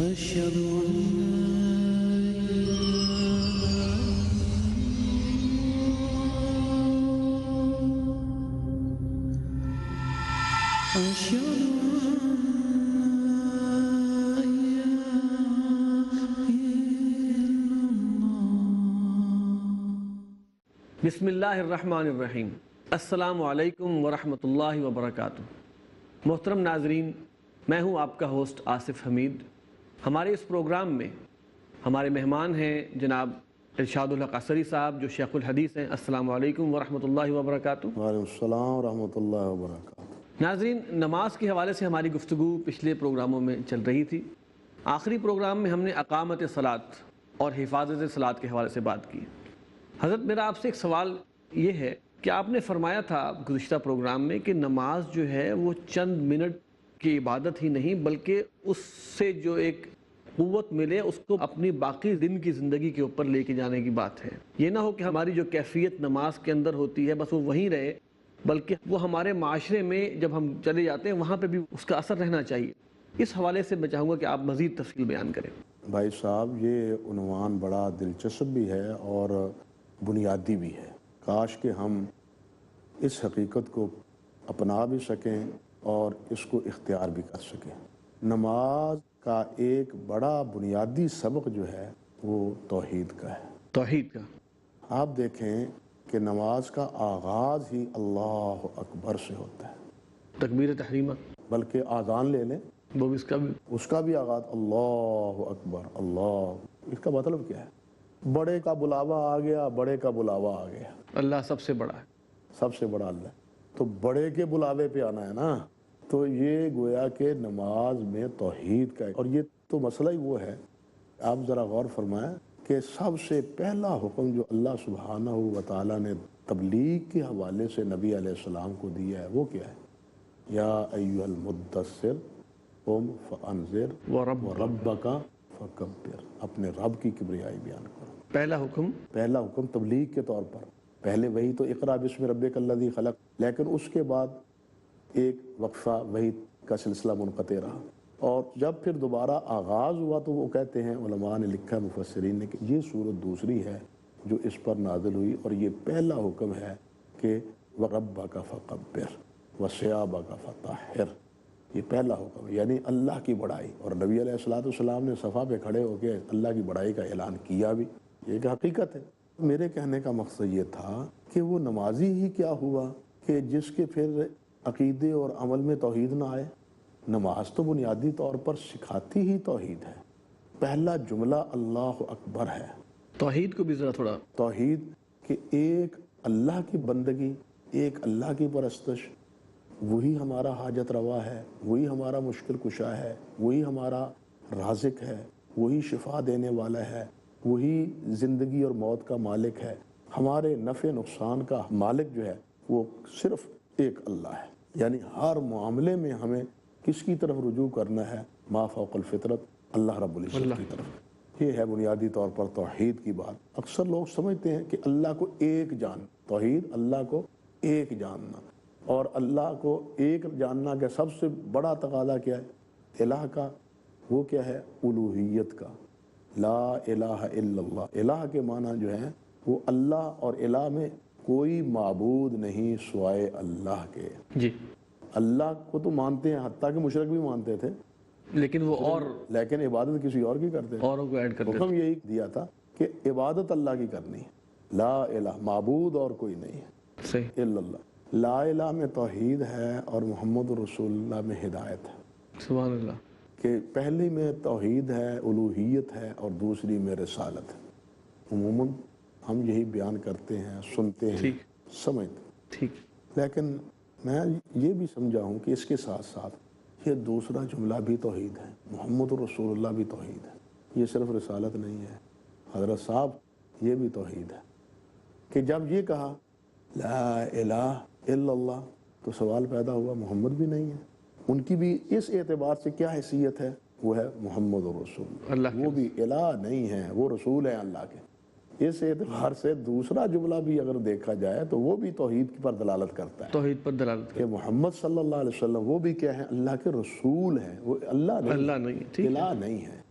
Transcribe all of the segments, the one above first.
أشهد أن بسم اللہ الرحمن الرحیم۔ السلام علیکم ورحمۃ اللہ وبرکاتہ۔ محترم ناظرین، میں ہوں آپ کا ہوسٹ آصف حمید۔ ہمارے اس پروگرام میں ہمارے مہمان ہیں جناب ارشاد الحق عصری صاحب، جو شیخ الحدیث ہیں۔ السلام علیکم ورحمۃ اللہ وبرکاتہ۔ وعلیکم السلام ورحمۃ اللہ وبرکاتہ۔ ناظرین، نماز کے حوالے سے ہماری گفتگو پچھلے پروگراموں میں چل رہی تھی۔ آخری پروگرام میں ہم نے اقامت صلاۃ اور حفاظت صلاۃ کے حوالے سے بات کی۔ حضرت، میرا آپ سے ایک سوال یہ ہے کہ آپ نے فرمایا تھا گزشتہ پروگرام میں کہ نماز جو ہے وہ چند منٹ کی عبادت ہی نہیں، بلکہ اس سے جو ایک قوت ملے اس کو اپنی باقی دن کی زندگی کے اوپر لے کے جانے کی بات ہے۔ یہ نہ ہو کہ ہماری جو کیفیت نماز کے اندر ہوتی ہے بس وہ وہیں رہے، بلکہ وہ ہمارے معاشرے میں جب ہم چلے جاتے ہیں وہاں پہ بھی اس کا اثر رہنا چاہیے۔ اس حوالے سے میں چاہوں گا کہ آپ مزید تفصیل بیان کریں۔ بھائی صاحب، یہ عنوان بڑا دلچسپ بھی ہے اور بنیادی بھی ہے۔ کاش کہ ہم اس حقیقت کو اپنا بھی سکیں اور اس کو اختیار بھی کر سکیں۔ نماز کا ایک بڑا بنیادی سبق جو ہے وہ توحید کا ہے۔ توحید کا آپ دیکھیں کہ نماز کا آغاز ہی اللہ اکبر سے ہوتا ہے، تکبیر تحریمہ، بلکہ آذان لے لیں، وہ بھی اس کا بھی آغاز اللہ اکبر اللہ۔ اس کا مطلب کیا ہے؟ بڑے کا بلاوا آ گیا، بڑے کا بلاوا آ گیا۔ اللہ سب سے بڑا ہے، سب سے بڑا اللہ، تو بڑے کے بلاوے پہ آنا ہے نا۔ تو یہ گویا کہ نماز میں توحید کا ہے، اور یہ تو مسئلہ ہی وہ ہے۔ آپ ذرا غور فرمائیں کہ سب سے پہلا حکم جو اللہ سبحانہ و تعالیٰ نے تبلیغ کے حوالے سے نبی علیہ السلام کو دیا ہے وہ کیا ہے؟ یا ایھا المدثر قم فانذر وربک فکبر۔ اپنے رب کی کبریائی بیان کرو۔ پہلا حکم تبلیغ کے طور پر۔ پہلے وہی تو اقرا بسم ربک الذی خلق، لیکن اس کے بعد ایک وقفہ وہی کا سلسلہ منقطع رہا، اور جب پھر دوبارہ آغاز ہوا تو وہ کہتے ہیں علماء نے لکھا، مفسرین نے، کہ یہ صورت دوسری ہے جو اس پر نازل ہوئی، اور یہ پہلا حکم ہے کہ وَرَبَّكَ فَكَبِّرْ وَثِيَابَكَ فَطَهِّرْ۔ یہ پہلا حکم ہے، یعنی اللہ کی بڑائی۔ اور نبی علیہ السلام نے صفا پہ کھڑے ہو کے اللہ کی بڑائی کا اعلان کیا بھی، یہ ایک حقیقت ہے۔ میرے کہنے کا مقصد یہ تھا کہ وہ نمازی ہی کیا ہوا کہ جس کے پھر عقیدے اور عمل میں توحید نہ آئے۔ نماز تو بنیادی طور پر سکھاتی ہی توحید ہے۔ پہلا جملہ اللہ اکبر ہے۔ توحید کو بھی ذرا تھوڑا، توحید کہ ایک اللہ کی بندگی، ایک اللہ کی پرستش، وہی ہمارا حاجت روا ہے، وہی ہمارا مشکل کشا ہے، وہی ہمارا رازق ہے، وہی شفا دینے والا ہے، وہی زندگی اور موت کا مالک ہے۔ ہمارے نفع نقصان کا مالک جو ہے وہ صرف ایک اللہ ہے۔ یعنی ہر معاملے میں ہمیں کس کی طرف رجوع کرنا ہے؟ ما فوق الفطرت، اللہ رب العزت کی طرف۔ یہ ہے بنیادی طور پر توحید کی بات۔ اکثر لوگ سمجھتے ہیں کہ اللہ کو ایک جان، توحید اللہ کو ایک جاننا، اور اللہ کو ایک جاننا کا سب سے بڑا تقاضا کیا ہے؟ الہ کا، وہ کیا ہے؟ الوہیت کا۔ لا الہ الا اللہ۔ الہ کے معنی جو ہے وہ اللہ، اور الہ میں کوئی معبود نہیں سوائے اللہ کے۔ جی، اللہ کو تو مانتے ہیں، حتیٰ کہ مشرک بھی مانتے تھے، لیکن وہ لیکن عبادت کسی اور کی کرتے تھے۔ اوروں کو ایڈ کر دیتے۔ حکم یہی دیا تھا کہ عبادت اللہ کی کرنی ہے۔ لا الہ، معبود اور کوئی نہیں ہے صحیح، الا اللہ۔ لا الہ میں توحید ہے اور محمد رسول اللہ میں ہدایت ہے۔ سبحان اللہ۔ کہ پہلی میں توحید ہے، الوہیت ہے، اور دوسری میں رسالت ہے۔ عموماً ہم یہی بیان کرتے ہیں، سنتے ہیں، سمجھتے ہیں، ٹھیک۔ لیکن میں یہ بھی سمجھا ہوں کہ اس کے ساتھ ساتھ یہ دوسرا جملہ بھی توحید ہے، محمد رسول اللہ بھی توحید ہے۔ یہ صرف رسالت نہیں ہے حضرت صاحب، یہ بھی توحید ہے کہ جب یہ کہا لا الہ الا اللہ تو سوال پیدا ہوا محمد بھی نہیں ہے۔ ان کی بھی اس اعتبار سے کیا حیثیت ہے؟ وہ ہے محمد رسول اللہ، وہ بھی الہ نہیں ہے، وہ رسول ہیں اللہ کے۔ اس اعتبار سے دوسرا جملہ بھی اگر دیکھا جائے تو وہ بھی توحید پر دلالت کرتا ہے، توحید پر دلالت کہ محمد صلی اللہ علیہ وسلم وہ بھی کیا ہے؟ اللہ کے رسول ہیں، وہ اللہ نہیں، الہ نہیں ہے۔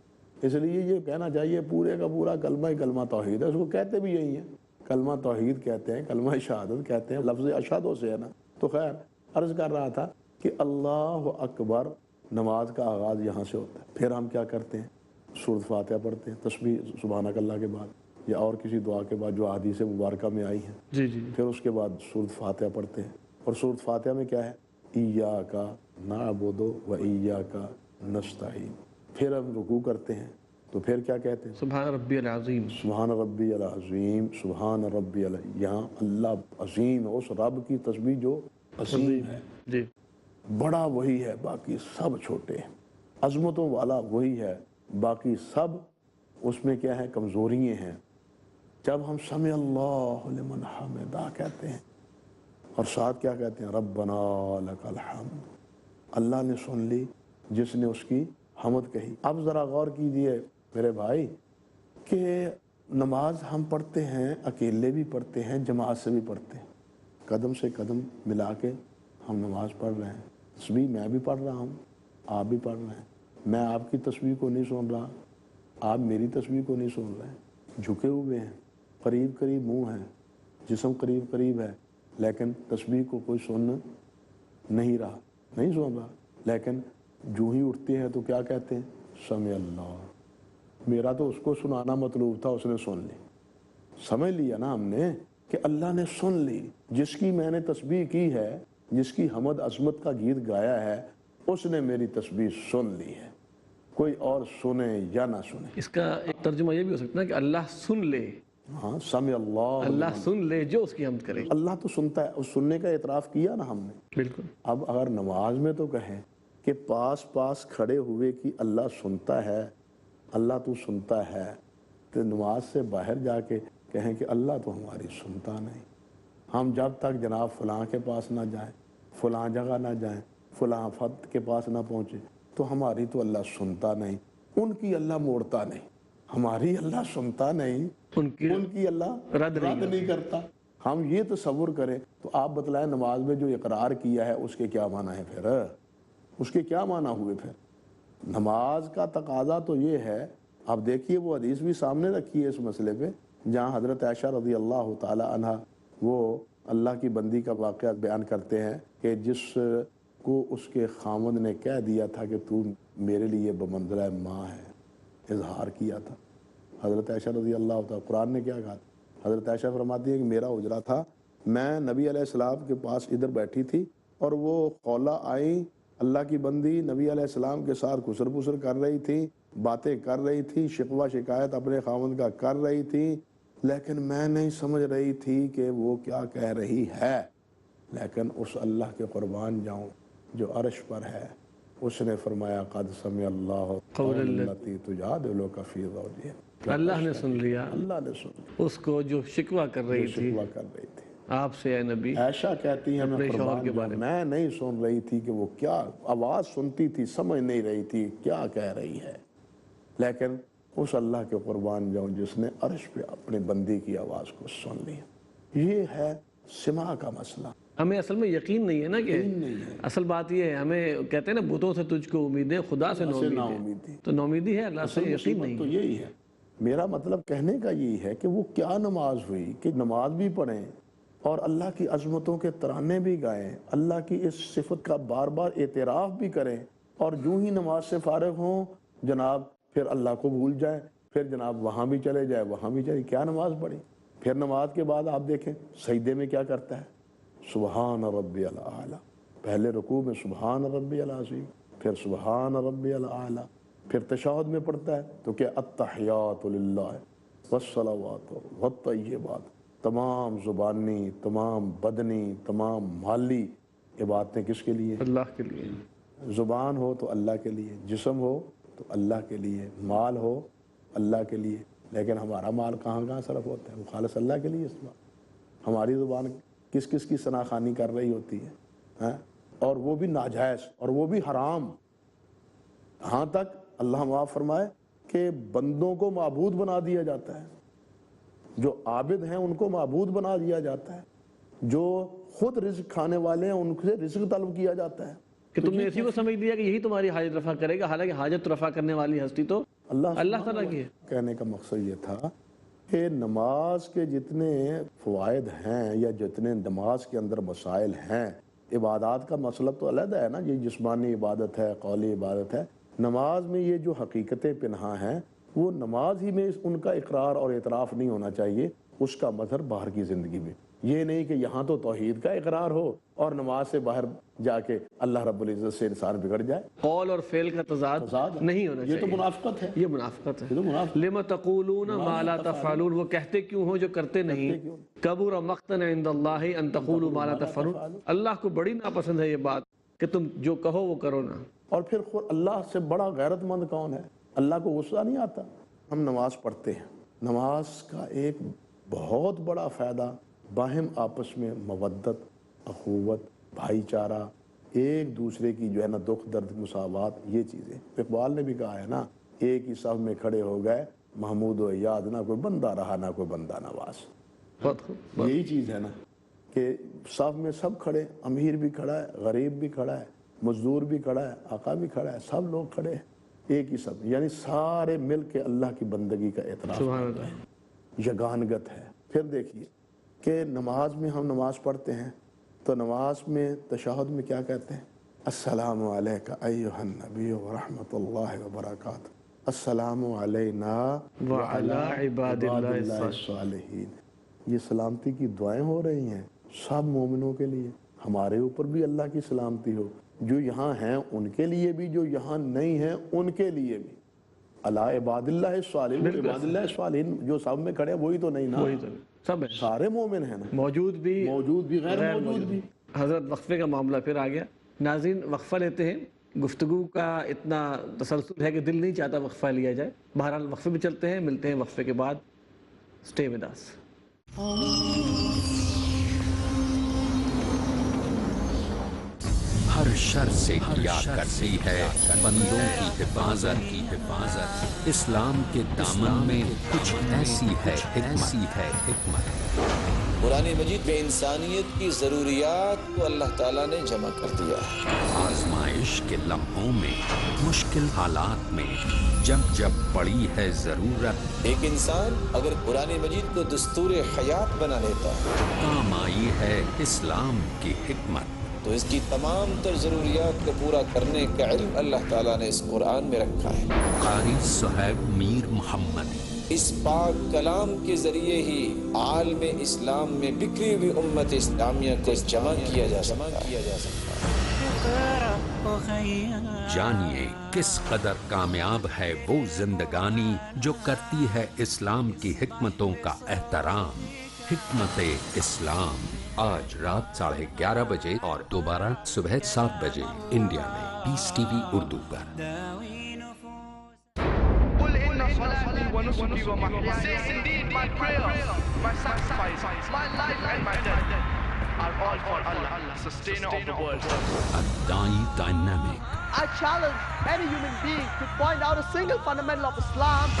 اس لیے یہ کہنا چاہیے پورے کا پورا کلمہ ہی کلمہ توحید ہے. اس کو کہتے بھی یہی ہیں, کلمہ توحید کہتے ہیں, کلمہ شہادت کہتے ہیں, لفظ اشہدو سے ہے نا. تو خیر عرض کر رہا تھا کہ اللہ اکبر نماز کا آغاز یہاں سے ہوتا ہے. پھر ہم کیا کرتے ہیں, سورۃ فاتحہ پڑھتے ہیں, تسبیح سبحانک اللہ کے بعد یا اور کسی دعا کے بعد جو حدیث مبارکہ میں آئی ہیں. جی جی. پھر اس کے بعد سورۃ فاتحہ پڑھتے ہیں, اور سورۃ فاتحہ میں کیا ہے, ایاک نعبد و ایاک نستعین. پھر ہم رکوع کرتے ہیں تو پھر کیا کہتے ہیں, سبحان ربی العظیم. سبحان ربی العظیم, سبحان ربی یہاں اللہ عظیم ہے, اس رب کی تسبیح جو عظیم ہے, جی. بڑا وہی ہے, باقی سب چھوٹے ہیں. عظمتوں والا وہی ہے, باقی سب اس میں کیا ہے, کمزوریاں ہیں. جب ہم سمع اللہ لمن حمدہ کہتے ہیں اور ساتھ کیا کہتے ہیں, ربنا لک الحمد, اللہ نے سن لی جس نے اس کی حمد کہی. اب ذرا غور کیجئے میرے بھائی کہ نماز ہم پڑھتے ہیں, اکیلے بھی پڑھتے ہیں, جماعت سے بھی پڑھتے ہیں, قدم سے قدم ملا کے ہم نماز پڑھ رہے ہیں. تسبیح میں بھی پڑھ رہا ہوں, آپ بھی پڑھ رہے ہیں. میں آپ کی تسبیح کو نہیں سن رہا, آپ میری تسبیح کو نہیں سن رہے ہیں. جھکے ہوئے ہیں, قریب قریب منہ ہیں, جسم قریب قریب ہے, لیکن تسبیح کو کوئی سن نہیں رہا, نہیں سن رہا. لیکن جو ہی اٹھتے ہیں تو کیا کہتے ہیں, سمع اللہ. میرا تو اس کو سنانا مطلوب تھا, اس نے سن لی. سمجھ لیا نا ہم نے کہ اللہ نے سن لی, جس کی میں نے تسبیح کی ہے, جس کی حمد عظمت کا گیت گایا ہے, اس نے میری تسبیح سن لی ہے. کوئی اور سنے یا نہ سنے. اس کا ایک ترجمہ یہ بھی ہو سکتا ہے کہ اللہ سن لے. ہاں, سمع اللہ, اللہ سن لے جو اس کی حمد کرے. اللہ تو سنتا ہے, اس سننے کا اعتراف کیا نا ہم نے. بالکل. اب اگر نماز میں تو کہیں کہ پاس پاس کھڑے ہوئے کی اللہ سنتا ہے, اللہ تو سنتا ہے, تو نماز سے باہر جا کے کہیں کہ اللہ تو ہماری سنتا نہیں. ہم جب تک جناب فلاں کے پاس نہ جائیں, فلاں جگہ نہ جائیں, فلاں فت کے پاس نہ پہنچے, تو ہماری تو اللہ سنتا نہیں. ان کی اللہ موڑتا نہیں, ہماری اللہ سنتا نہیں, ان کی اللہ رد نہیں کرتا. ہم یہ تصور کریں تو آپ بتلائیں نماز میں جو اقرار کیا ہے اس کے کیا معنی ہے, پھر اس کے کیا معنی ہوئے. پھر نماز کا تقاضا تو یہ ہے. اب دیکھیے وہ حدیث بھی سامنے رکھی ہے اس مسئلے پہ, جہاں حضرت عائشہ رضی اللہ تعالی عنہ وہ اللہ کی بندی کا واقعہ بیان کرتے ہیں کہ جس کو اس کے خامد نے کہہ دیا تھا کہ تو میرے لیے بمنزلہ ماں ہے, اظہار کیا تھا. حضرت عائشہ رضی اللہ تعالی, قرآن نے کیا کہا, حضرت عائشہ فرماتی ہے کہ میرا اجرا تھا, میں نبی علیہ السلام کے پاس ادھر بیٹھی تھی اور وہ خولہ آئیں, اللہ کی بندی نبی علیہ السلام کے ساتھ گسر پسر کر رہی تھی, باتیں کر رہی تھی, شکوہ شکایت اپنے خاوند کا کر رہی تھی, لیکن میں نہیں سمجھ رہی تھی کہ وہ کیا کہہ رہی ہے. لیکن اس اللہ کے قربان جاؤں جو عرش پر ہے, اس نے فرمایا قد سمع اللہ قول التی تجادلک فی زوجہا. اللہ نے سن لیا, اللہ نے سن اس کو جو شکوہ کر رہی تھی شکوہ کر رہی تھی آپ سے, اے نبی. عائشہ کہتی ہیں میں قربان جاؤں, میں نہیں سن رہی تھی کہ وہ کیا آواز سنتی تھی, سمجھ نہیں رہی تھی کیا کہہ رہی ہے, لیکن اس اللہ کے قربان جاؤں جس نے عرش پہ اپنی بندی کی آواز کو سن لیا. یہ ہے سماع کا مسئلہ. ہمیں اصل میں یقین نہیں ہے نا, کہ اصل بات یہ ہے, ہمیں کہتے ہیں نا بتوں سے تجھ کو امید ہے, خدا سے ناامید ہے. تو ناامیدی ہے, اللہ سے یقین نہیں. تو یہی ہے میرا مطلب کہنے کا, یہی ہے کہ وہ کیا نماز ہوئی کہ نماز بھی پڑھیں اور اللہ کی عظمتوں کے ترانے بھی گائیں, اللہ کی اس صفت کا بار بار اعتراف بھی کریں, اور جو ہی نماز سے فارغ ہوں جناب پھر اللہ کو بھول جائیں, پھر جناب وہاں بھی چلے جائے, وہاں بھی چلے. کیا نماز پڑھی. پھر نماز کے بعد آپ دیکھیں سجدے میں کیا کرتا ہے, سبحان ربی الاعلی. پہلے رکوع میں سبحان ربی العظیم, پھر سبحان ربی الاعلی. پھر تشہد میں پڑھتا ہے تو کہ التحیات للہ والصلوات والطیبات, تمام زبانی, تمام بدنی, تمام مالی عبادتیں کس کے لیے, اللہ کے لیے. زبان ہو تو اللہ کے لیے, جسم ہو تو اللہ کے لیے, مال ہو اللہ کے لیے. لیکن ہمارا مال کہاں صرف ہوتا ہے, وہ خالص اللہ کے لیے استعمال. ہماری زبان کس کس کی ثناخوانی کر رہی ہوتی ہے, اور وہ بھی ناجائز اور وہ بھی حرام. ہاں تک اللہ معاف فرمائے کہ بندوں کو معبود بنا دیا جاتا ہے, جو عابد ہیں ان کو معبود بنا دیا جاتا ہے, جو خود رزق کھانے والے ہیں ان سے رزق طلب کیا جاتا ہے. کہ تم نے اسی کو سمجھ لیا کہ یہی تمہاری حاجت رفع کرے گا، حالانکہ حاجت رفع کرنے والی ہستی تو اللہ تعالیٰ کی ہے۔ کہنے کا مقصد یہ تھا کہ نماز کے جتنے فوائد ہیں یا جتنے نماز کے اندر مسائل ہیں، عبادات کا مطلب تو علیحدہ ہے نا، یہ جسمانی عبادت ہے، قولی عبادت ہے، نماز میں یہ جو حقیقتیں پنہاں ہیں وہ نماز ہی میں ان کا اقرار اور اعتراف نہیں ہونا چاہیے، اس کا مظہر باہر کی زندگی میں۔ یہ نہیں کہ یہاں تو توحید کا اقرار ہو اور نماز سے باہر جا کے اللہ رب العزت سے انسان بگڑ جائے۔ قول اور فعل کا تضاد نہیں ہونا چاہیے، یہ تو منافقت ہے، یہ منافقت ہے۔ یہ تو منافقت۔ لِمَ تَقُولُونَ مَا لَا تَفْعَلُونَ، وہ کہتے کیوں ہو جو کرتے نہیں۔ کَبُرَ مَقْتًا عِندَ اللَّهِ أَن تَقُولُوا مَا لَا تَفْعَلُونَ، اللہ کو بڑی ناپسند ہے یہ بات کہ تم جو کہو وہ کرو نہ۔ اور پھر اللہ سے بڑا غیرت مند کون ہے؟ اللہ کو غصہ نہیں آتا؟ ہم نماز پڑھتے ہیں، نماز کا ایک بہت بڑا فائدہ باہم آپس میں مودت، اخوت، بھائی چارہ، ایک دوسرے کی جو ہے نا دکھ درد مساوات، یہ چیزیں۔ اقبال نے بھی کہا ہے نا، ایک ہی صف میں کھڑے ہو گئے محمود و یاد، نہ کوئی بندہ رہا نہ کوئی بندہ نواز۔ یہی چیز ہے نا کہ صف میں سب کھڑے، امیر بھی کھڑا ہے، غریب بھی کھڑا ہے، مزدور بھی کھڑا ہے، آقا بھی کھڑا ہے، سب لوگ کھڑے ہیں ایک ہی صف، یعنی سارے مل کے اللہ کی بندگی کا اعتراف، یگانگت ہے۔ پھر دیکھیے کہ نماز میں ہم نماز پڑھتے ہیں تو نماز میں تشہد میں کیا کہتے ہیں؟ السلام علیکہ ایھا النبی ورحمۃ اللہ وبرکاتہ، السلام علینا وعلی عباد اللہ الصالحین۔ یہ سلامتی کی دعائیں ہو رہی ہیں سب مومنوں کے لیے، ہمارے اوپر بھی اللہ کی سلامتی ہو، جو یہاں ہیں ان کے لیے بھی، جو یہاں نہیں ہیں ان کے لیے بھی۔ اللہ عباد اللہ الصالحین، عباد اللہ الصالحین جو سب میں کھڑے ہیں وہی تو نہیں نا، وہی تو سب ہے، سارے مومن ہیں نا، موجود بھی غیر موجود بھی۔ حضرت وقفے کا معاملہ پھر آ گیا۔ ناظرین وقفہ لیتے ہیں، گفتگو کا اتنا تسلسل ہے کہ دل نہیں چاہتا وقفہ لیا جائے، بہرحال وقفے میں چلتے ہیں، ملتے ہیں وقفے کے بعد۔ Stay with us. ہر شر سے کیا کرتی ہے بندوں کی حفاظت، اسلام کے دامن میں کچھ ایسی ہے حکمت۔ قرآن مجید میں انسانیت کی ضروریات کو اللہ تعالیٰ نے جمع کر دیا ہے۔ آزمائش کے لمحوں میں، مشکل حالات میں، جب پڑی ہے ضرورت، ایک انسان اگر قرآن مجید کو دستور حیات بنا لیتا ہے، کام آئی ہے اسلام کی حکمت۔ تو اس کی تمام تر ضروریات کو پورا کرنے کا علم اللہ تعالیٰ نے اس قرآن میں رکھا ہے۔ قاری صہیب میر محمد اس پاک کلام کے ذریعے ہی عالم اسلام میں بکھری ہوئی امت اسلامیہ کو جمع کیا جا سکتا ہے۔ جانیے کس قدر کامیاب ہے وہ زندگانی جو کرتی ہے اسلام کی حکمتوں کا احترام۔ حکمت اسلام آج رات 11:30 بجے اور دوبارہ صبح 7 بجے انڈیا میں پیس ٹی وی اردو پر۔ الدائی dynamic I challenge any human being to point out a single fundamental of Islam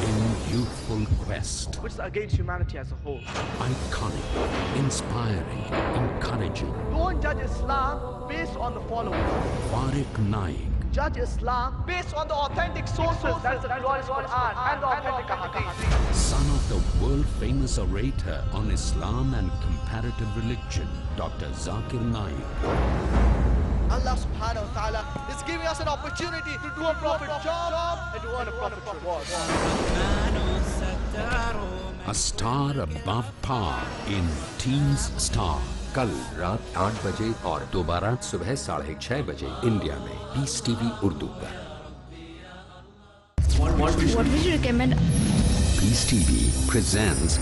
in youthful quest, which is against humanity as a whole. iconic, inspiring, encouraging. Don't judge Islam based on the following. Farik Naik, Judge Islam based on the authentic sources, that is the glorious Quran and the authentic Hadith. son of the world-famous orator on Islam and comparative religion, Dr. Zakir Naik. Allah subhanahu wa ta'ala is giving us an opportunity to do a prophet job and to earn a prophet reward. A star above par in Teens Star. کل رات 8 بجے اور دوبارہ صبح 6:30 بجے India میں Peace TV وی اردو پر۔ What would you recommend? Peace TV وی presents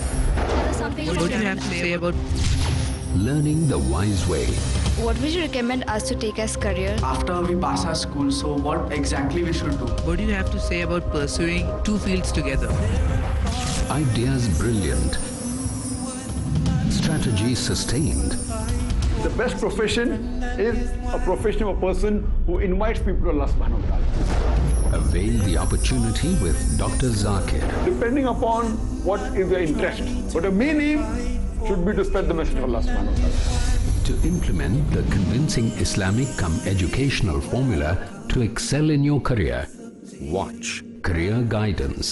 Something What do you have to say about Learning the Wise Way. What would you recommend us to take as career? after we pass our school? So what exactly we should do? What do you have to say about pursuing two fields together? Ideas brilliant. Strategy sustained. The best profession is a profession of a person who invites people to Allah subhanahu wa ta'ala. Avail the opportunity with Dr. Zakir. Depending upon what is their interest. But the main aim should be to spread the message of Allah subhanahu wa ta'ala. to implement the convincing Islamic cum educational formula to excel in your career. Watch Career Guidance.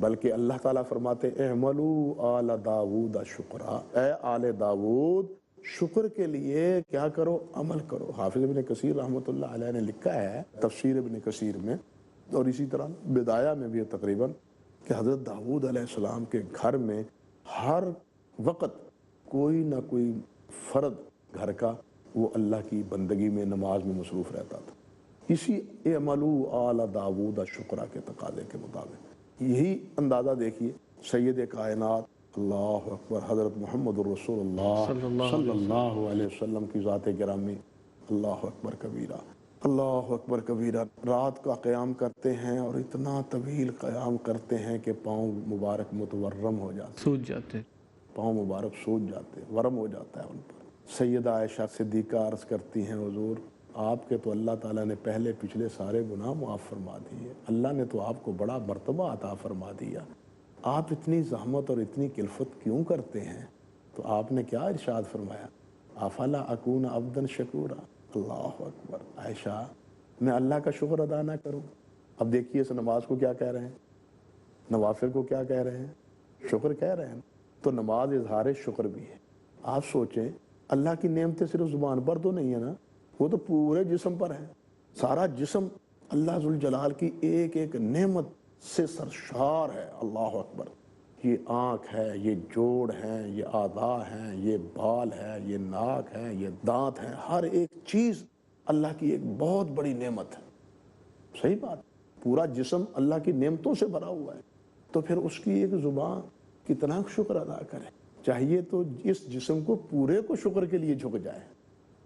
بلکہ اللہ تعالیٰ فرماتے اعملوا آل داود شکرا، اے آل داود شکر کے لیے کیا کرو، عمل کرو۔ حافظ ابن کثیر رحمۃ اللہ علیہ نے لکھا ہے تفسیر ابن کثیر میں، اور اسی طرح بدایہ میں بھی تقریباً، کہ حضرت داؤد علیہ السلام کے گھر میں ہر وقت کوئی نہ کوئی فرد گھر کا وہ اللہ کی بندگی میں، نماز میں مصروف رہتا تھا، اسی اعملوا آل داود شکرا کے تقاضے کے مطابق۔ یہی اندازہ دیکھیے سید کائنات اللہ اکبر حضرت محمد الرسول اللہ صلی اللہ علیہ وسلم کی ذات گرامی، اللہ اکبر کبیرہ، اللہ اکبر کبیرہ، رات کا قیام کرتے ہیں اور اتنا طویل قیام کرتے ہیں کہ پاؤں مبارک متورم ہو جاتے، سوج جاتے، پاؤں مبارک سوج جاتے، ورم ہو جاتا ہے ان پر۔ سیدہ عائشہ صدیقہ عرض کرتی ہیں حضور آپ کے تو اللہ تعالیٰ نے پہلے پچھلے سارے گناہ معاف فرما دیے، اللہ نے تو آپ کو بڑا مرتبہ عطا فرما دیا، آپ اتنی زحمت اور اتنی کلفت کیوں کرتے ہیں؟ تو آپ نے کیا ارشاد فرمایا، افلا اکون عبدا شکورا، اللہ اکبر، عائشہ میں اللہ کا شکر ادا نہ کروں؟ اب دیکھیے اس نماز کو کیا کہہ رہے ہیں، نوافل کو کیا کہہ رہے ہیں، شکر کہہ رہے ہیں، تو نماز اظہار شکر بھی ہے۔ آپ سوچیں اللہ کی نعمتیں صرف زبان پر تو نہیں ہے نا، وہ تو پورے جسم پر ہے، سارا جسم اللہ ذوالجلال کی ایک ایک نعمت سے سرشار ہے، اللہ اکبر۔ یہ آنکھ ہے، یہ جوڑ ہیں، یہ اعضاء ہیں، یہ بال ہے، یہ ناک ہے، یہ دانت ہیں، ہر ایک چیز اللہ کی ایک بہت بڑی نعمت ہے۔ صحیح بات، پورا جسم اللہ کی نعمتوں سے بھرا ہوا ہے، تو پھر اس کی ایک زبان کتنا شکر ادا کرے؟ چاہیے تو اس جسم کو پورے کو شکر کے لیے جھک جائے۔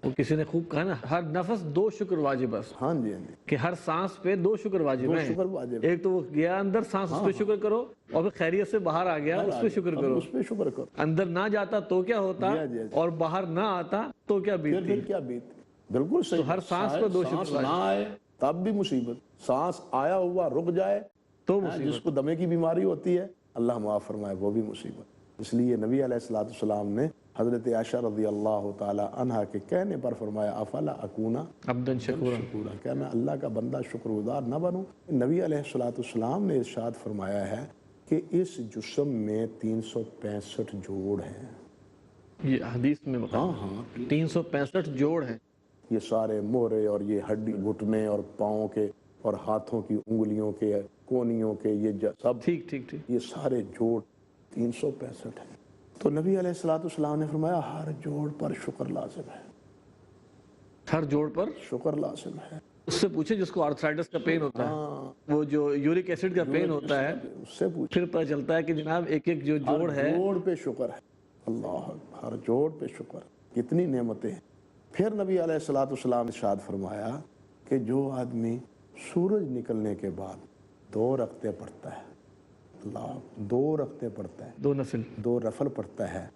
وہ کسی نے خوب کہا نا، ہر نفس دو شکر واجب ہے، ہاں جی، ہاں جی، کہ ہر سانس پہ دو شکر واجب ہیں، شکر واجب، ایک تو وہ گیا اندر سانس اس پہ شکر کرو، اور پھر خیریت سے باہر آ گیا اس پہ شکر کرو، اس پہ شکر کرو، اندر نہ جاتا تو کیا ہوتا اور باہر نہ آتا تو کیا بیتتی، پھر کیا بیت، بالکل صحیح۔ تو ہر سانس پہ دو شکر نہ آئے تب بھی مصیبت، سانس آیا ہوا رک جائے تو جس کو دمے کی بیماری ہوتی ہے اللہ معاف فرمائے، وہ بھی مصیبت۔ اس لیے نبی علیہ السلام نے حضرت عائشہ رضی اللہ تعالی عنہ کے کہنے پر فرمایا افلا اکونا عبدا شکورا، کیا میں اللہ کا بندہ شکر گزار نہ بنوں؟ نبی علیہ السلام نے ارشاد فرمایا ہے کہ اس جسم میں 365 جوڑ ہیں، یہ حدیث میں ہاں 365 جوڑ ہیں، یہ سارے مہرے اور یہ ہڈی گھٹنے اور پاؤں کے اور ہاتھوں کی انگلیوں کے کونیوں کے، یہ سب ٹھیک، یہ سارے جوڑ 365 ہیں۔ تو نبی علیہ السلام نے فرمایا ہر جوڑ پر شکر لازم ہے، ہر جوڑ پر شکر لازم ہے۔ اس سے پوچھے جس کو آرتھرائٹس کا پین ہوتا ہے، وہ جو یورک ایسڈ کا پین ہوتا ہے، اس سے پوچھے، پھر پتہ چلتا ہے کہ جناب ایک ایک جو جوڑ ہے، ہر جوڑ پہ شکر ہے، اللہ، ہر جوڑ پہ شکر، کتنی نعمتیں ہیں۔ پھر نبی علیہ السلام نے ارشاد فرمایا کہ جو آدمی سورج نکلنے کے بعد 2 رکعتیں پڑھتا ہے، اللہ، 2 رکعتیں پڑھتا ہے، 2 نفل پڑھتا ہے،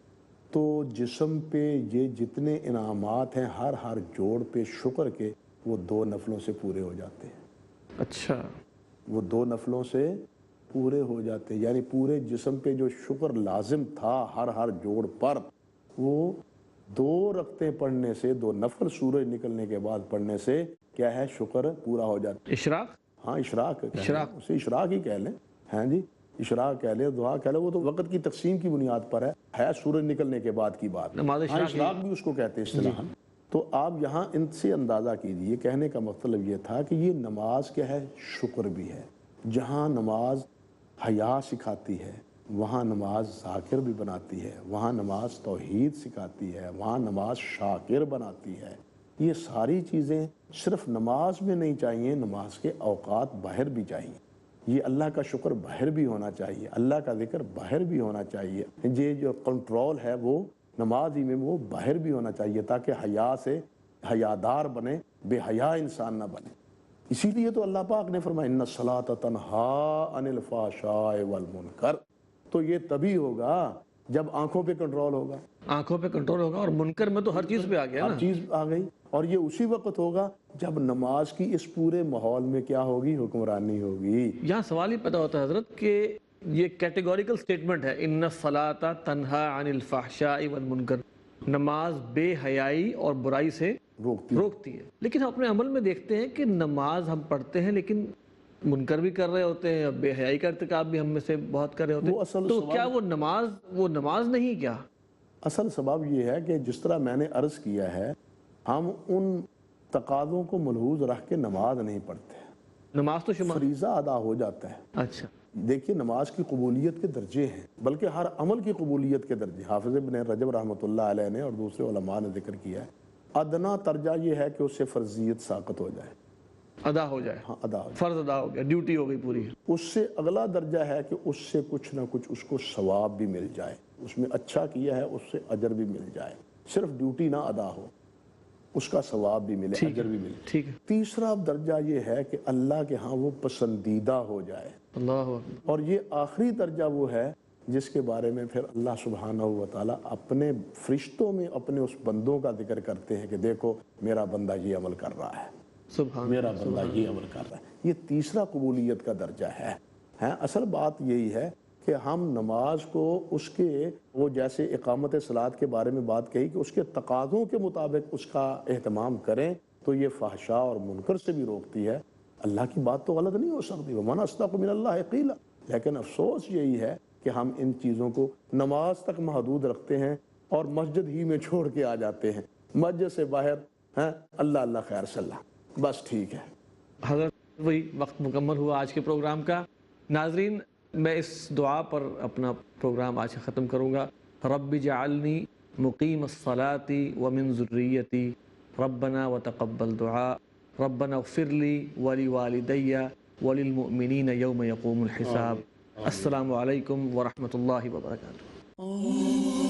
تو جسم پہ یہ جتنے انعامات ہیں ہر جوڑ پہ شکر کے، وہ 2 نفلوں سے پورے ہو جاتے ہیں۔ اچھا، وہ 2 نفلوں سے پورے ہو جاتے ہیں، یعنی پورے جسم پہ جو شکر لازم تھا ہر جوڑ پر، وہ 2 رکعتیں پڑھنے سے، 2 نفل سورج نکلنے کے بعد پڑھنے سے کیا ہے، شکر پورا ہو جاتا ہے۔ اشراق، ہاں اشراق، اسے اشراق ہی کہہ لیں، ہاں جی، اشراق کہہ لیں، دعا کہہ لیں، وہ تو وقت کی تقسیم کی بنیاد پر ہے سورج نکلنے کے بعد کی بات، ہاں اشراق بھی اس کو کہتے ہیں اصطلاحاً۔ تو آپ یہاں ان سے اندازہ کیجئے، کہنے کا مطلب یہ تھا کہ یہ نماز کیا ہے، شکر بھی ہے۔ جہاں نماز حیا سکھاتی ہے، وہاں نماز ذاکر بھی بناتی ہے، وہاں نماز توحید سکھاتی ہے، وہاں نماز شاکر بناتی ہے۔ یہ ساری چیزیں صرف نماز میں نہیں چاہیے، نماز کے اوقات باہر بھی چاہیے۔ یہ اللہ کا شکر باہر بھی ہونا چاہیے، اللہ کا ذکر باہر بھی ہونا چاہیے، یہ جو کنٹرول ہے وہ نماز ہی میں وہ باہر بھی ہونا چاہیے، تاکہ حیا سے حیادار بنے، بے حیا انسان نہ بنے۔ اسی لیے تو اللہ پاک نے فرمایا ان الصلاۃ تنہی عن الفحشاء والمنکر، تو یہ تبھی ہوگا جب آنکھوں پہ کنٹرول ہوگا، آنکھوں پہ کنٹرول ہوگا، اور منکر میں تو ہر چیز پہ آ گیا نا، ہر چیز آ گئی، اور یہ اسی وقت ہوگا جب نماز کی اس پورے ماحول میں کیا ہوگی، حکمرانی ہوگی۔ یہاں سوال ہی پیدا ہوتا ہے حضرت کہ یہ کیٹیگوریکل سٹیٹمنٹ ہے، ان الصلاۃ تنہی عن الفحشاء والمنکر، نماز بے حیائی اور برائی سے روکتی ہے، لیکن ہم اپنے عمل میں دیکھتے ہیں کہ نماز ہم پڑھتے ہیں لیکن منکر بھی کر رہے ہوتے ہیں اور بے حیائی کا ارتکاب بھی ہم میں سے بہت کر رہے ہوتے ہیں، تو کیا وہ نماز نہیں کیا؟ اصل سبب یہ ہے کہ جس طرح میں نے عرض کیا ہے، ہم ان تقاضوں کو ملحوظ رکھ کے نماز نہیں پڑھتے. نماز تو فریضہ ادا ہو جاتا ہے. اچھا دیکھیے نماز کی قبولیت کے درجے ہیں، بلکہ ہر عمل کی قبولیت کے درجے. حافظ ابن رجب رحمۃ اللہ علیہ نے اور دوسرے علماء نے ذکر کیا ہے، ادنا درجہ یہ ہے کہ اس سے فرضیت ساقط ہو جائے، ادا ہو جائے. ہاں ادا ہو جائے، فرض ادا ہو گیا، ڈیوٹی ہو گئی پوری. اس سے اگلا درجہ ہے کہ اس سے کچھ نہ کچھ اس کو ثواب بھی مل جائے، اس میں اچھا کیا ہے اس سے اجر بھی مل جائے، صرف ڈیوٹی نہ ادا ہو، اس کا ثواب بھی ملے، اجر بھی ملے. ٹھیک ہے. تیسرا درجہ یہ ہے کہ اللہ کے ہاں وہ پسندیدہ ہو جائے. اللہ اکبر. اور یہ آخری درجہ وہ ہے جس کے بارے میں پھر اللہ سبحانہ و تعالیٰ اپنے فرشتوں میں اپنے اس بندوں کا ذکر کرتے ہیں کہ دیکھو میرا بندہ یہ عمل کر رہا ہے، میرا بندہ یہ عمل کر رہا ہے. یہ تیسرا قبولیت کا درجہ ہے. اصل بات یہی ہے کہ ہم نماز کو اس کے وہ جیسے اقامت صلاۃ کے بارے میں بات کہی کہ اس کے تقاضوں کے مطابق اس کا اہتمام کریں تو یہ فحشاء اور منکر سے بھی روکتی ہے. اللہ کی بات تو غلط نہیں ہو سکتی، وَمَنْ أَصْدَقُ مِنَ اللَّهِ قِيلًا. لیکن افسوس یہی ہے کہ ہم ان چیزوں کو نماز تک محدود رکھتے ہیں اور مسجد ہی میں چھوڑ کے آ جاتے ہیں، مسجد سے باہر اللہ اللہ خیر صلی اللہ، بس ٹھیک ہے. حضرت وہی وقت مکمل ہوا آج کے پروگرام کا. ناظرین میں اس دعا پر اپنا پروگرام آج ختم کروں گا. رب جعلنی مقیم الصلاۃ ومن ذریتی ربنا وتقبل دعاء ربنا اغفر لی ولوالدی وللمؤمنین یوم یقوم الحساب. السلام علیکم ورحمۃ اللہ وبرکاتہ.